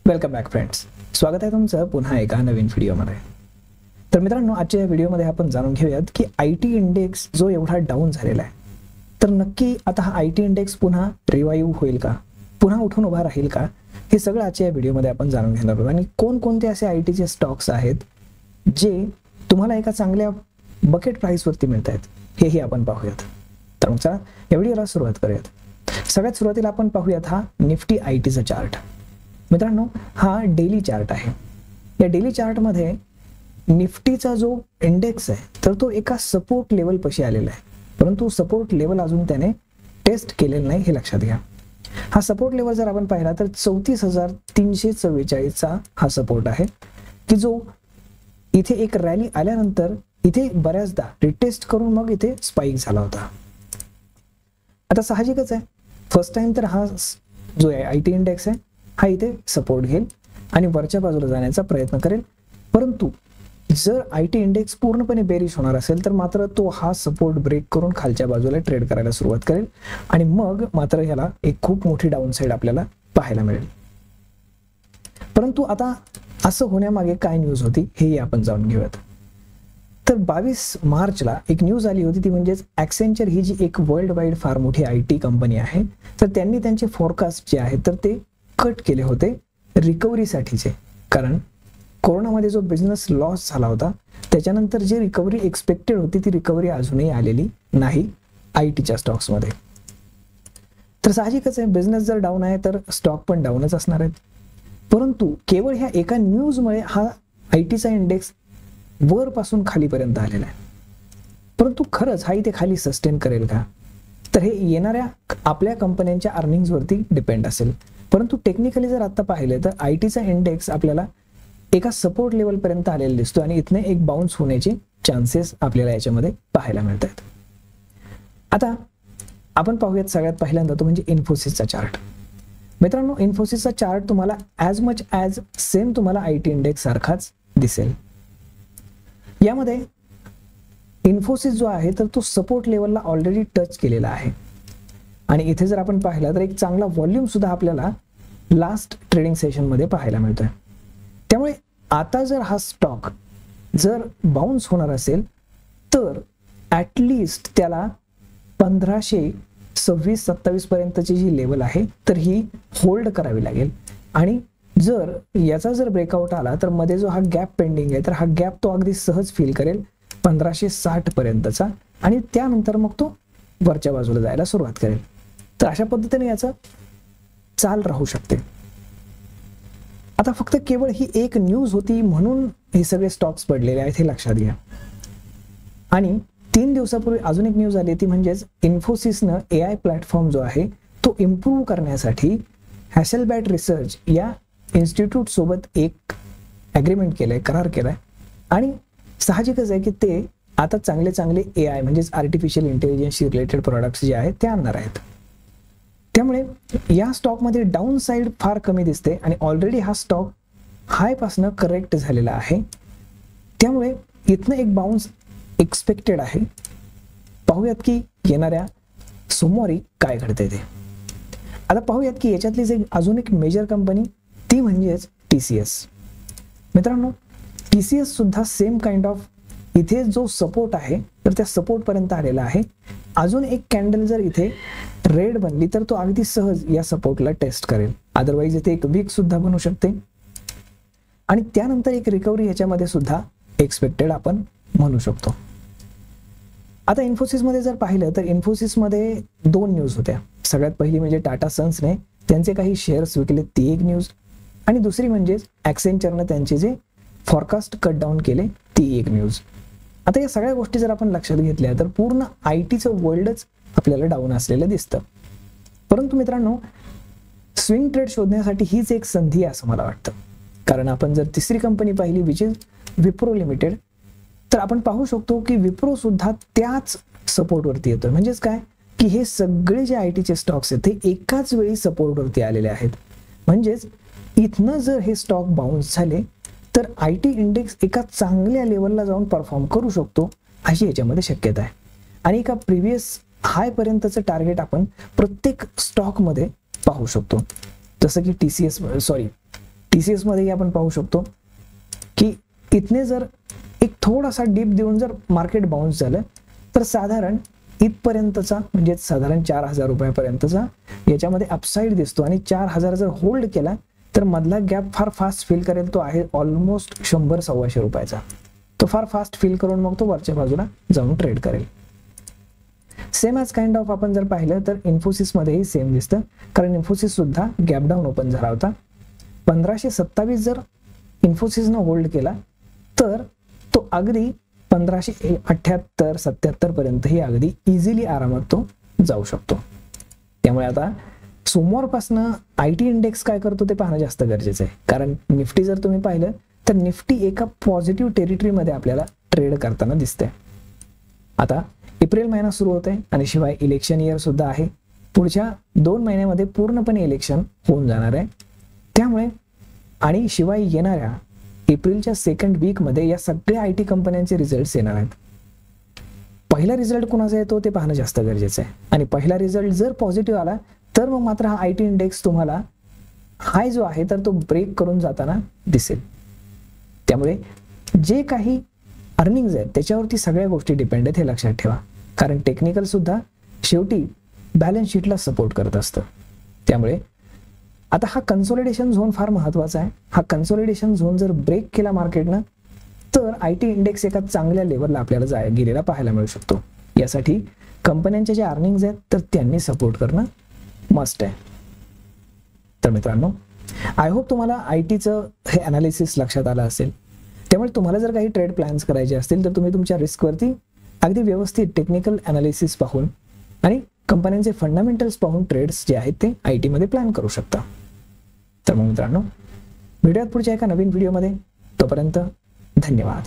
Welcome back friends, स्वागत आहे तुमचं पुन्हा एका नवीन व्हिडिओमध्ये. तर मित्रांनो, आजच्या या व्हिडिओमध्ये आपण जाणून घेऊयात की IT इंडेक्स जो एवढा डाऊन झालेला आहे, तर नक्की आता हा IT इंडेक्स पुन्हा रिवाईव्ह होईल का, पुन्हा उठून उभा राहील का, हे सगळं आजच्या या व्हिडिओमध्ये आपण जाणून घेणार आहोत. आणि कोणकोणते असे ITचे स्टॉक्स आहेत जे तुम्हाला एका चांगल्या बकेट प्राइसवरती मिळत आहेत, हेही आपण पाहूयात. तर मग चला या व्हिडिओला सुरुवात करूयात. सगळ्यात सुरुवातीला आपण पाहूयात हा निफ्टी ITचा चार्ट. मित्रांनो, हा डेली चार्ट आहे. या डेली चार्टमध्ये निफ्टीचा जो इंडेक्स आहे तर तो एका सपोर्ट लेवल पाशी आलेला आहे, परंतु सपोर्ट लेवल अजून त्याने टेस्ट केलेलं नाही, हे लक्षात घ्या. हा सपोर्ट लेवल जर आपण पाहिला तर 34,344 चा हा सपोर्ट आहे की जो इथे एक रॅली आल्यानंतर इथे बऱ्याचदा रिटेस्ट करून मग इथे स्पाइक झाला होता. आता साहजिकच आहे, फर्स्ट टाइम तर हा जो IT इंडेक्स आहे हा इथे सपोर्ट घेईल आणि वरच्या बाजूला जाण्याचा प्रयत्न करेल. परंतु जर IT इंडेक्स पूर्णपणे बेरिश होणार असेल तर मात्र तो हा सपोर्ट ब्रेक करून खालच्या बाजूला ट्रेड करायला सुरुवात करेल आणि मग मात्र ह्याला एक खूप मोठी डाऊन साइड आपल्याला पाहायला मिळेल. परंतु आता असं होण्यामागे काय न्यूज होती हेही आपण जाणून घेऊयात. तर 22 मार्चला एक न्यूज आली होती, ती म्हणजेच ॲक्सेंचर ही जी एक वर्ल्ड वाईड फार मोठी IT कंपनी आहे, तर त्यांनी त्यांचे फोरकास्ट जे आहे तर ते कट केले होते रिकव्हरीसाठीचे. कारण कोरोनामध्ये जो बिझनेस लॉस झाला होता त्याच्यानंतर जी रिकव्हरी एक्सपेक्टेड होती ती रिकव्हरी अजूनही आलेली नाही ITच्या स्टॉक्समध्ये. तर साहजिकच आहे, बिझनेस जर डाऊन आहे तर स्टॉक पण डाऊनच असणार आहेत. परंतु केवळ ह्या एका न्यूजमुळे हा ITचा इंडेक्स वरपासून खालीपर्यंत आलेला आहे. परंतु खरंच हा इथे खाली सस्टेन करेल का, तर हे येणाऱ्या आपल्या कंपन्यांच्या अर्निंग्सवरती डिपेंड असेल. परंतु टेक्निकली जर आता पाहिलं तर ITचा इंडेक्स आपल्याला एका सपोर्ट लेवल पर्यंत आलेला दिसतो आणि इथने एक बाउन्स होण्याचे चान्सेस आपल्याला याच्यामध्ये पाहायला मिळत आहेत. आता आपण पाहूयात सगळ्यात पहिल्यांदा तो म्हणजे इन्फोसिसचा चार्ट. मित्रांनो, इन्फोसिसचा चार्ट तुम्हाला ॲज मच ॲज सेम तुम्हाला IT इंडेक्स सारखाच दिसेल. यामध्ये इन्फोसिस जो आहे तर तो सपोर्ट लेवलला ऑलरेडी टच केलेला आहे आणि इथे जर आपण पाहिलं तर एक चांगला व्हॉल्यूम सुद्धा आपल्याला लास्ट ट्रेडिंग सेशन मध्ये पाहायला मिळतोय. त्यामुळे आता जर हा स्टॉक जर बाउन्स होणार असेल तर ॲटलिस्ट त्याला 1526-27 पर्यंतची जी लेवल आहे तर ही होल्ड करावी लागेल. आणि जर याचा जर ब्रेकआउट आला तर मध्ये जो हा गॅप पेंडिंग आहे तर हा गॅप तो अगदी सहज फिल करेल 1560 पर्यंतचा आणि त्यानंतर मग तो वरच्या बाजूला जायला सुरुवात करेल. तर अशा पद्धतीने याचं चाल राहू शकते. आता फक्त केवळ ही एक न्यूज होती म्हणून हे सगळे स्टॉक्स पडलेले आहेत, हे लक्षात घ्या. आणि 3 दिवसापूर्वी अजून एक न्यूज आली, ती म्हणजेच इन्फोसिसनं AI प्लॅटफॉर्म जो आहे तो इम्प्रूव्ह करण्यासाठी हॅसेलबॅट रिसर्च या इन्स्टिट्यूट सोबत एक ॲग्रीमेंट केलंय, करार केलाय. आणि साहजिकच आहे की ते आता चांगले AI म्हणजेच आर्टिफिशियल इंटेलिजन्सशी रिलेटेड प्रोडक्ट्स जे आहेत ते आणणार आहेत. त्यामुळे या स्टॉकमध्ये डाऊन साइड फार कमी दिसते आणि ऑलरेडी हा स्टॉक हायपासनं करेक्ट झालेला आहे. त्यामुळे इथनं एक बाउन्स एक्सपेक्टेड आहे. पाहूयात की येणाऱ्या सोमवारी काय घडते ते. आता पाहूयात की याच्यातलीच अजून एक मेजर कंपनी, ती म्हणजेच TCS. मित्रांनो, TCS सुद्धा सेम काइंड ऑफ इथे जो सपोर्ट आहे तर त्या सपोर्ट पर्यंत आलेला आहे. अजून एक कॅन्डल जर इथे रेड बनली तर तो अगदी सहज या सपोर्टला टेस्ट करेल. अदरवाइज इथे एक वीक सुद्धा बनू शकते आणि त्यानंतर एक रिकव्हरी याच्यामध्ये सुद्धा एक्सपेक्टेड आपण म्हणू शकतो. आता इन्फोसिसमध्ये जर पाहिलं तर इन्फोसिसमध्ये 2 न्यूज होत्या. सगळ्यात पहिली म्हणजे टाटा सन्सने त्यांचे काही शेअर्स विकले, ती एक न्यूज. आणि दुसरी म्हणजे ॲक्सेंचरनं त्यांचे जे फॉरकास्ट कट डाऊन केले, ती एक न्यूज. आता या सगळ्या गोष्टी जर आपण लक्षात घेतल्या तर पूर्ण ITचं वर्ल्डच आपल्याला डाऊन असलेलं दिसतं. परंतु मित्रांनो, स्विंग ट्रेड शोधण्यासाठी हीच एक संधी आहे असं मला वाटतं. कारण आपण जर तिसरी कंपनी पाहिली विच इज विप्रो लिमिटेड, तर आपण पाहू शकतो की विप्रो सुद्धा त्याच सपोर्टवरती येतोय. म्हणजेच काय की हे सगळे जे ITचे स्टॉक्स आहेत ते एकाच वेळी सपोर्टवरती आलेले आहेत. म्हणजेच इथनं जर हे स्टॉक बाउन्स झाले तर IT इंडेक्स एका चांगल्या लेवलला जाऊन परफॉर्म करू शकतो अशी याच्यामध्ये शक्यता आहे. आणि एका प्रिव्हियस हाय पर्यंतचं टार्गेट आपण प्रत्येक स्टॉकमध्ये पाहू शकतो. जसं की TCS मध्ये आपण पाहू शकतो की इथने जर एक थोडासा डीप देऊन जर मार्केट बाउन्स झालं तर साधारण इथपर्यंतचा म्हणजे साधारण 4,000 रुपयापर्यंतचा याच्यामध्ये अपसाईड दिसतो आणि 4,000 जर होल्ड केला तर मधला गॅप फार फास्ट फिल करेल. तो आहे ऑलमोस्ट 100-125 रुपयाचा. तो फार फास्ट फिल करून मग तो वरच्या बाजूला जाऊन ट्रेड करेल. सेम ॲज काइंड ऑफ आपण जर पाहिलं तर इन्फोसिस मध्येही सेम दिसतं, कारण इन्फोसिस सुद्धा गॅप डाऊन ओपन झाला होता. 1527 जर इन्फोसिसनं होल्ड केला तर तो अगदी 1578-77 पर्यंतही अगदी इझिली आरामात तो जाऊ शकतो. त्यामुळे आता सोमवारपासनं IT इंडेक्स काय करतो ते पाहणं जास्त गरजेचं आहे, कारण निफ्टी जर तुम्ही पाहिलं तर निफ्टी एका पॉझिटिव्ह टेरिटरीमध्ये आपल्याला ट्रेड करताना दिसते. आता एप्रिल महिना सुरू होतोय आणि शिवाय इलेक्शन इयर सुद्धा आहे. पुढच्या 2 महिन्यामध्ये पूर्णपणे इलेक्शन होऊन जाणार आहे. त्यामुळे आणि शिवाय येणाऱ्या एप्रिलच्या सेकंड वीकमध्ये या सगळ्या IT कंपन्यांचे रिझल्ट्स येणार आहेत. पहिला रिझल्ट कोणाचा येतो ते पाहणं जास्त गरजेचं आहे आणि पहिला रिझल्ट जर पॉझिटिव्ह आला तर मग मात्र हा IT इंडेक्स तुम्हाला हाय जो आहे तर तो ब्रेक करून जाताना दिसेल. त्यामुळे जे काही अर्निंग्स आहेत त्याच्यावरती सगळ्या गोष्टी डिपेंड आहेत हे लक्षात ठेवा, कारण टेक्निकल सुद्धा शेवटी बॅलन्स शीटला सपोर्ट करत असतं. त्यामुळे आता हा कन्सोलिडेशन झोन फार महत्वाचा आहे. हा कन्सोलिडेशन झोन जर ब्रेक केला मार्केटनं तर IT इंडेक्स एका चांगल्या लेवलला आपल्याला गेलेला पाहायला मिळू शकतो. यासाठी कंपन्यांच्या ज्या अर्निंग्स आहेत तर त्यांनी सपोर्ट करणं मस्ट आहे. तर मित्रांनो, आय होप तुम्हाला ITचं हे अनालिसिस लक्षात आलं असेल. त्यामुळे तुम्हाला जर काही ट्रेड प्लॅन्स करायचे असतील तर तुम्ही तुमच्या रिस्कवरती अगदी व्यवस्थित टेक्निकल अनालिसिस पाहून आणि कंपन्यांचे फंडामेंटल्स पाहून ट्रेड्स जे आहेत ते IT मध्ये प्लॅन करू शकता. तर मग मित्रांनो, भेटूयात पुढच्या एका नवीन व्हिडिओमध्ये. तोपर्यंत धन्यवाद.